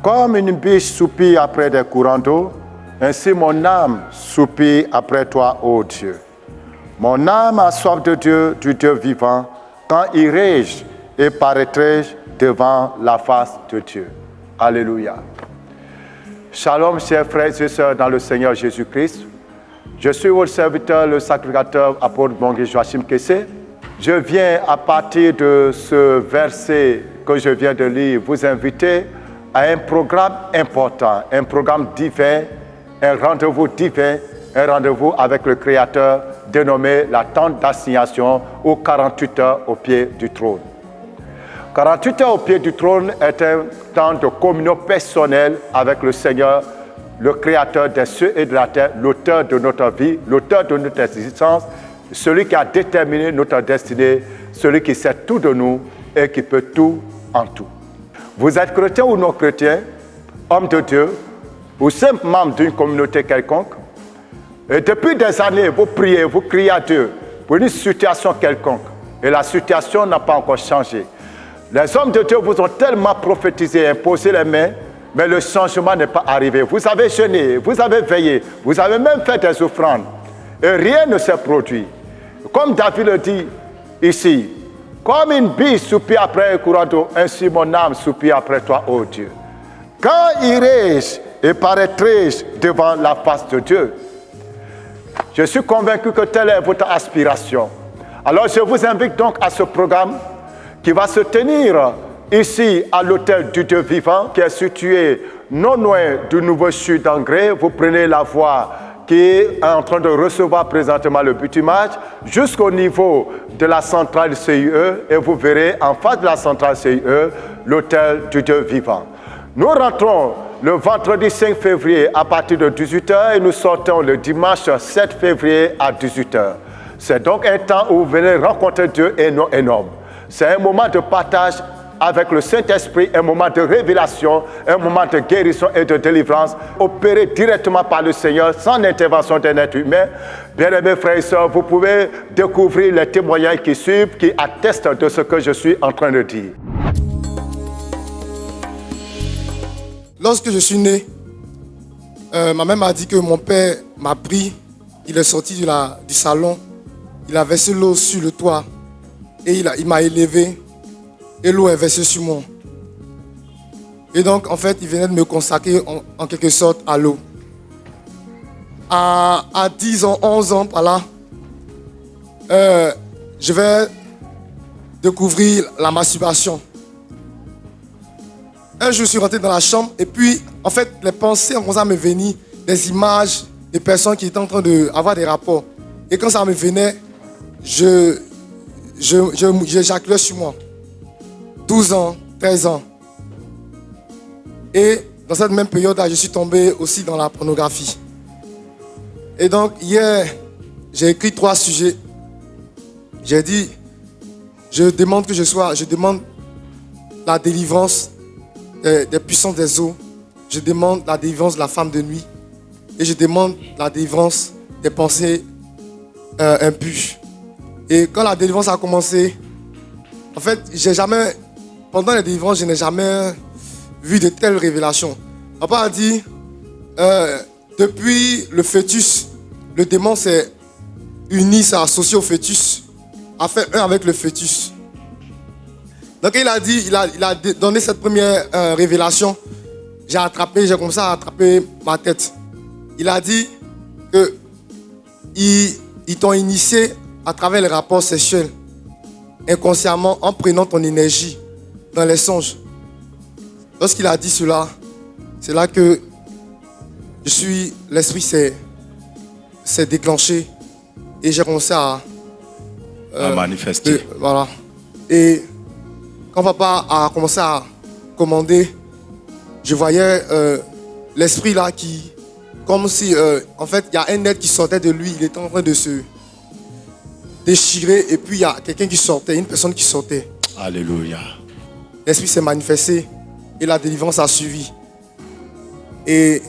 Comme une biche soupire après des courants d'eau, ainsi mon âme soupire après toi, ô Dieu. Mon âme a soif de Dieu, du Dieu vivant. Quand irai-je et paraîtrai-je devant la face de Dieu? Alléluia. Shalom, chers frères et sœurs dans le Seigneur Jésus-Christ. Je suis votre serviteur, le sacrificateur apôtre Bongui Joachim Kessé. Je viens à partir de ce verset que je viens de lire vous inviter à un programme important, un programme divin, un rendez-vous divin, un rendez-vous avec le Créateur dénommé la tente d'assignation ou 48 heures au pied du trône. 48 heures au pied du trône est un temps de communion personnelle avec le Seigneur, le Créateur des cieux et de la terre, l'auteur de notre vie, l'auteur de notre existence, celui qui a déterminé notre destinée, celui qui sait tout de nous et qui peut tout en tout. Vous êtes chrétien ou non chrétien, homme de Dieu, ou simple membre d'une communauté quelconque, et depuis des années, vous priez, vous criez à Dieu pour une situation quelconque, et la situation n'a pas encore changé. Les hommes de Dieu vous ont tellement prophétisé, imposé les mains, mais le changement n'est pas arrivé. Vous avez jeûné, vous avez veillé, vous avez même fait des offrandes, et rien ne s'est produit. Comme David le dit ici, comme une biche soupire après un courant d'eau, ainsi mon âme soupire après toi, ô Dieu. Quand irai-je et paraîtrai-je devant la face de Dieu? Je suis convaincu que telle est votre aspiration. Alors je vous invite donc à ce programme qui va se tenir ici à l'hôtel du Dieu vivant, qui est situé non loin du nouveau CHU d'Angré. Vous prenez la voie qui est en train de recevoir présentement le bitumage jusqu'au niveau de la centrale CIE et vous verrez en face de la centrale CIE l'hôtel du Dieu vivant. Nous rentrons le vendredi 5 février à partir de 18h et nous sortons le dimanche 7 février à 18h. C'est donc un temps où vous venez rencontrer Dieu énorme. C'est un moment de partage avec le Saint-Esprit, un moment de révélation, un moment de guérison et de délivrance, opéré directement par le Seigneur, sans intervention d'un être humain. Bien-aimés frères et sœurs, vous pouvez découvrir les témoignages qui suivent, qui attestent de ce que je suis en train de dire. Lorsque je suis né, ma mère m'a dit que mon père m'a pris, il est sorti du salon, il a versé l'eau sur le toit et il m'a élevé. Et l'eau est versée sur moi. Et donc, en fait, il venait de me consacrer en quelque sorte à l'eau. À 10 ans, 11 ans, par là, je vais découvrir la masturbation. Un jour, je suis rentré dans la chambre et puis, en fait, les pensées ont commencé à me venir, des images de personnes qui étaient en train d'avoir des rapports. Et quand ça me venait, j'éjaculais sur moi. 12 ans, 13 ans. Et dans cette même période-là, je suis tombé aussi dans la pornographie. Et donc, hier, j'ai écrit 3 sujets. J'ai dit, je demande la délivrance des puissances des eaux. Je demande la délivrance de la femme de nuit. Et je demande la délivrance des pensées impures. Et quand la délivrance a commencé, en fait, pendant la délivrance, je n'ai jamais vu de telles révélations. Papa a dit, depuis le fœtus, le démon s'est uni, s'est associé au fœtus, a fait un avec le fœtus. Donc il a dit, il a donné cette première révélation. J'ai commencé à attraper ma tête. Il a dit que ils t'ont initié à travers les rapports sexuels, inconsciemment, en prenant ton énergie dans les songes. Lorsqu'il a dit cela, c'est là que l'esprit s'est déclenché et j'ai commencé à manifester. Voilà. Et quand papa a commencé à commander, je voyais l'esprit là comme si, en fait, il y a un être qui sortait de lui, il était en train de se déchirer et puis il y a quelqu'un qui sortait, une personne qui sortait. Alléluia. L'esprit s'est manifesté et la délivrance a suivi. Et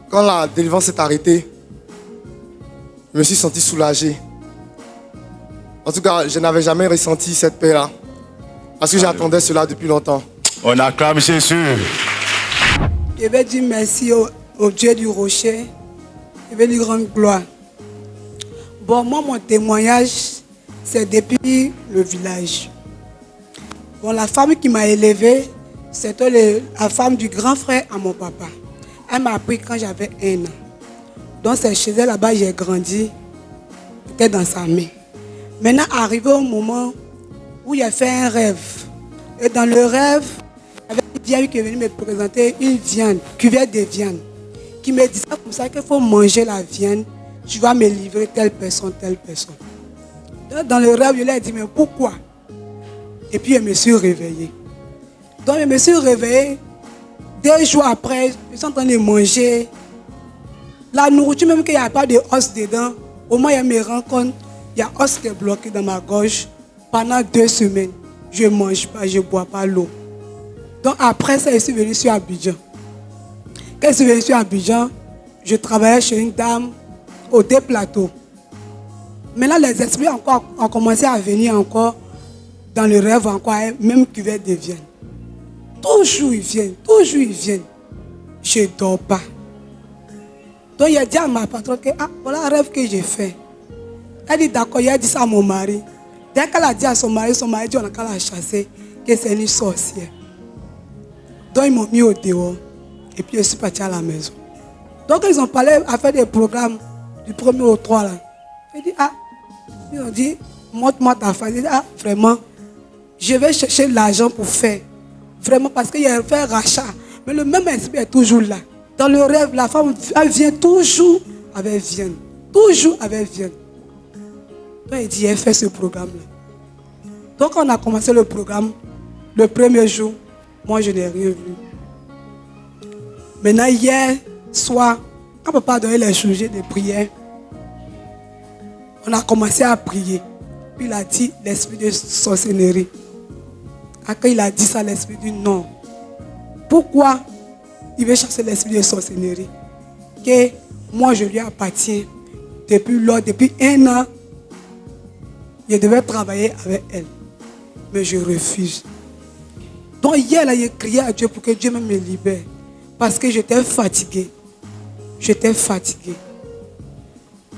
quand la délivrance s'est arrêtée, je me suis senti soulagé. En tout cas, je n'avais jamais ressenti cette paix-là. Parce que j'attendais cela depuis longtemps. On acclame Jésus. Je vais dire merci au Dieu du rocher. Je vais lui rendre gloire. Bon, moi, mon témoignage, c'est depuis le village. Bon, la femme qui m'a élevée, c'était la femme du grand frère à mon papa. Elle m'a appris quand j'avais 1 an. Donc, c'est chez elle là-bas j'ai grandi. C'était dans sa main. Maintenant, arrivé au moment où j'ai fait un rêve. Et dans le rêve, il y avait une vieille qui est venue me présenter une viande, cuvette de viande, qui me disait comme ça qu'il faut manger la viande, tu vas me livrer telle personne, telle personne. Donc, dans le rêve, je lui ai dit, mais pourquoi? Et puis, je me suis réveillé. Donc, je me suis réveillé. 2 jours après, je suis en train de manger. La nourriture, même qu'il n'y a pas de os dedans, au moins, je me rends compte, il y a os qui est bloqué dans ma gorge. Pendant 2 semaines, je ne mange pas, je ne bois pas l'eau. Donc, après ça, je suis venu sur Abidjan. Quand je suis venu sur Abidjan, je travaillais chez une dame au Plateau. Maintenant, les esprits encore ont commencé à venir encore dans le rêve, encore, même cuvette de viande. Toujours ils viennent, toujours ils viennent. Je ne dors pas. Donc, il a dit à ma patronne que voilà un rêve que j'ai fait. Elle dit d'accord, il a dit ça à mon mari. Dès qu'elle a dit à son mari dit on a qu'à la chasser, que c'est une sorcière. Donc, ils m'ont mis au dehors. Et puis, je suis parti à la maison. Donc, ils ont parlé à faire des programmes du 1er au 3. Là. Ils ont dit, montre-moi ta femme. J'ai dit, vraiment, je vais chercher l'argent pour faire. Vraiment, parce qu'il y a fait rachat. Mais le même esprit est toujours là. Dans le rêve, la femme, elle vient toujours avec viande. Toujours avec viande. Donc, il dit, elle fait ce programme-là. Donc, on a commencé le programme. Le premier jour, moi, je n'ai rien vu. Maintenant, hier soir, quand papa a donné les sujets de prière, on a commencé à prier. Puis il a dit l'esprit de sorcellerie. Quand il a dit ça, l'esprit dit non. Pourquoi il veut chasser l'esprit de sorcellerie? Que moi, je lui appartiens. Depuis 1 an, je devais travailler avec elle. Mais je refuse. Donc hier, là, j'ai crié à Dieu pour que Dieu me libère. Parce que j'étais fatigué. J'étais fatigué.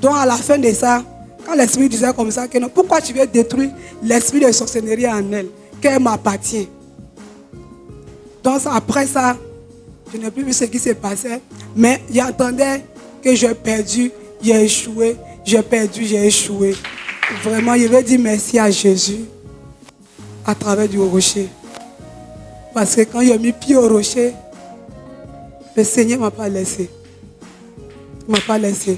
Donc à la fin de ça, quand l'esprit disait comme ça, que non, pourquoi tu veux détruire l'esprit de sorcellerie en elle, qu'elle m'appartient. Donc après ça, je n'ai plus vu ce qui s'est passé, mais j'attendais que j'ai perdu, j'ai échoué, j'ai perdu, j'ai échoué. Vraiment, je veux dire merci à Jésus à travers du rocher. Parce que quand j'ai mis pied au rocher, le Seigneur ne m'a pas laissé. Il ne m'a pas laissé.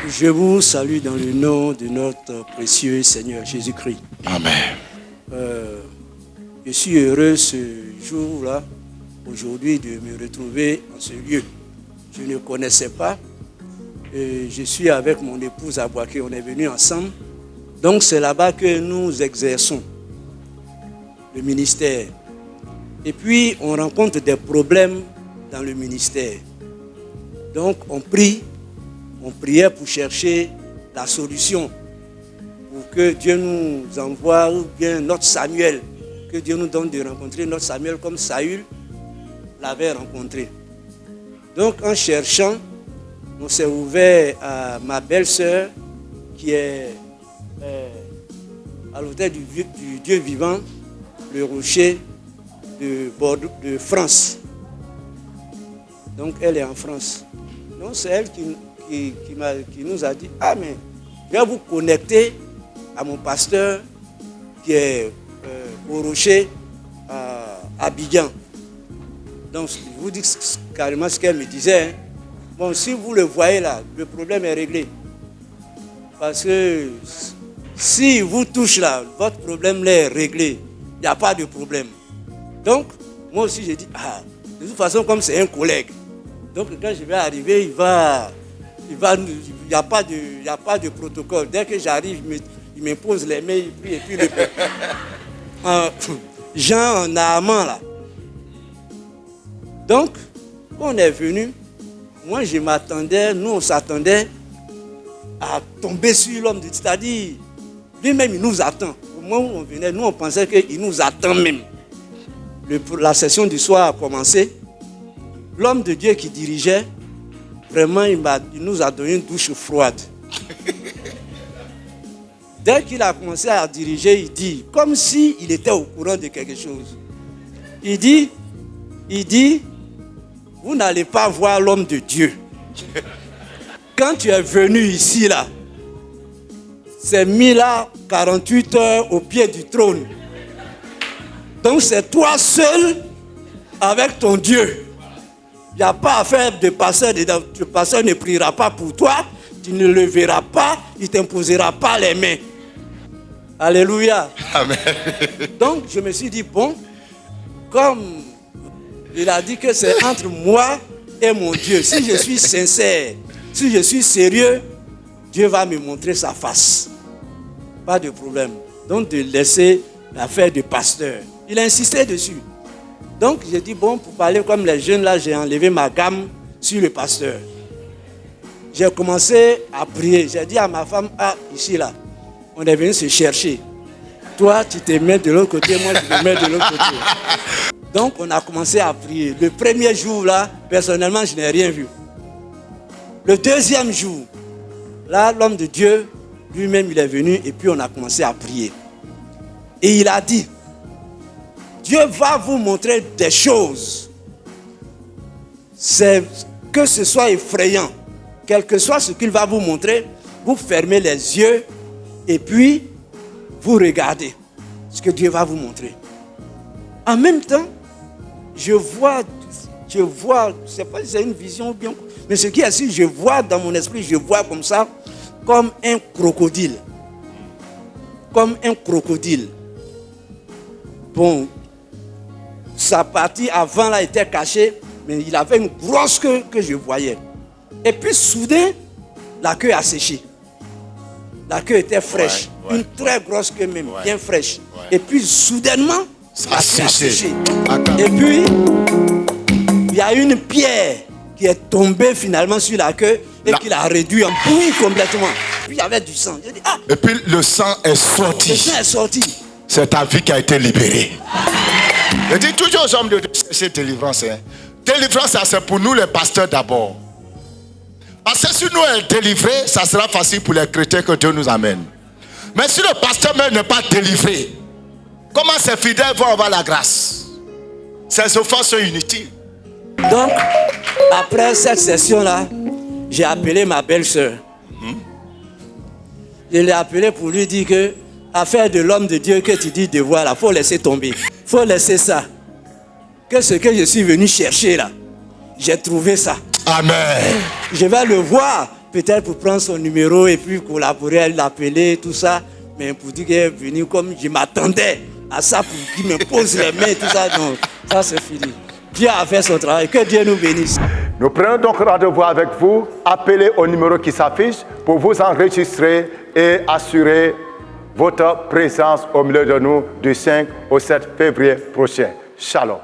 Je vous salue dans le nom de notre précieux Seigneur Jésus-Christ. Amen. Je suis heureux ce jour-là, aujourd'hui, de me retrouver en ce lieu. Je ne connaissais pas. Et je suis avec mon épouse à Boaké, on est venus ensemble. Donc c'est là-bas que nous exerçons le ministère. Et puis on rencontre des problèmes dans le ministère. Donc on priait pour chercher la solution, pour que Dieu nous envoie, ou bien notre Samuel, que Dieu nous donne de rencontrer notre Samuel comme Saül l'avait rencontré. Donc en cherchant, on s'est ouvert à ma belle-sœur qui est à l'autel du Dieu vivant, le rocher de Bordeaux, de France. Donc elle est en France. Donc c'est elle qui nous a dit, mais je vais vous connecter à mon pasteur qui est au rocher à Abidjan. Donc je vous dis carrément ce qu'elle me disait. Hein. Bon, si vous le voyez là, le problème est réglé. Parce que si vous touchez là, votre problème là est réglé. Il n'y a pas de problème. Donc, moi aussi j'ai dit, de toute façon, comme c'est un collègue, donc quand je vais arriver, il n'y a pas de protocole. Dès que j'arrive, il me pose les mains, il prie et puis le Jean en Naaman là. Donc, quand on est venu, moi je m'attendais, nous on s'attendait à tomber sur l'homme, c'est-à-dire lui-même il nous attend. moment où on venait, nous on pensait qu'il nous attend même. La session du soir a commencé. L'homme de Dieu qui dirigeait, vraiment, il nous a donné une douche froide. Dès qu'il a commencé à diriger, il dit, comme s'il était au courant de quelque chose. Il dit, vous n'allez pas voir l'homme de Dieu. Quand tu es venu ici, là, c'est mis là 48 heures au pied du trône. Donc c'est toi seul avec ton Dieu. Il n'y a pas à faire de pasteur. Le pasteur ne priera pas pour toi. Tu ne le verras pas. Il ne t'imposera pas les mains. Alléluia. Amen. Donc je me suis dit, bon, comme il a dit que c'est entre moi et mon Dieu. Si je suis sincère, si je suis sérieux, Dieu va me montrer sa face. Pas de problème. Donc de laisser l'affaire de pasteur. Il a insisté dessus. Donc j'ai dit, bon, pour parler comme les jeunes là, j'ai enlevé ma gamme sur le pasteur. J'ai commencé à prier. J'ai dit à ma femme, ah, ici là, on est venu se chercher. Toi, tu te mets de l'autre côté, moi, je me mets de l'autre côté. Donc on a commencé à prier. Le premier jour là, personnellement, je n'ai rien vu. Le deuxième jour, là, l'homme de Dieu, lui-même, il est venu et puis on a commencé à prier. Et il a dit, Dieu va vous montrer des choses. C'est que ce soit effrayant, quel que soit ce qu'il va vous montrer, vous fermez les yeux et puis vous regardez ce que Dieu va vous montrer. En même temps, je vois, je ne sais pas si c'est une vision ou bien, mais ce qui est sûr, je vois dans mon esprit, je vois comme ça, comme un crocodile. Comme un crocodile. Bon, sa partie avant là était cachée, mais il avait une grosse queue que je voyais. Et puis soudain, la queue a séché. La queue était fraîche, une très grosse queue même, bien fraîche. Et puis soudainement, ça a séché. Et puis, il y a une pierre qui est tombée finalement sur la queue et qui l'a réduit en bouillie complètement. Puis il y avait du sang. J'ai dit, ah, et puis le sang est sorti. Le sang est sorti. C'est ta vie qui a été libérée. Je dis toujours aux hommes de chercher délivrance. Hein. Délivrance, ça c'est pour nous les pasteurs d'abord. Parce que si nous sommes délivrés, ça sera facile pour les chrétiens que Dieu nous amène. Mais si le pasteur même n'est pas délivré, comment ces fidèles vont avoir la grâce? Ces offenses sont inutiles. Donc, après cette session-là, j'ai appelé ma belle-sœur. Je l'ai appelée pour lui dire que affaire de l'homme de Dieu que tu dis de voir là, il faut laisser tomber. Il faut laisser ça. Que ce que je suis venu chercher là, j'ai trouvé ça. Amen. Je vais le voir, peut-être pour prendre son numéro et puis collaborer, l'appeler, tout ça. Mais pour dire qu'il est venu comme je m'attendais à ça pour qu'il me pose les mains et tout ça. Donc, ça c'est fini. Dieu a fait son travail. Que Dieu nous bénisse. Nous prenons donc rendez-vous avec vous. Appelez au numéro qui s'affiche pour vous enregistrer et assurer votre présence au milieu de nous du 5 au 7 février prochain. Shalom.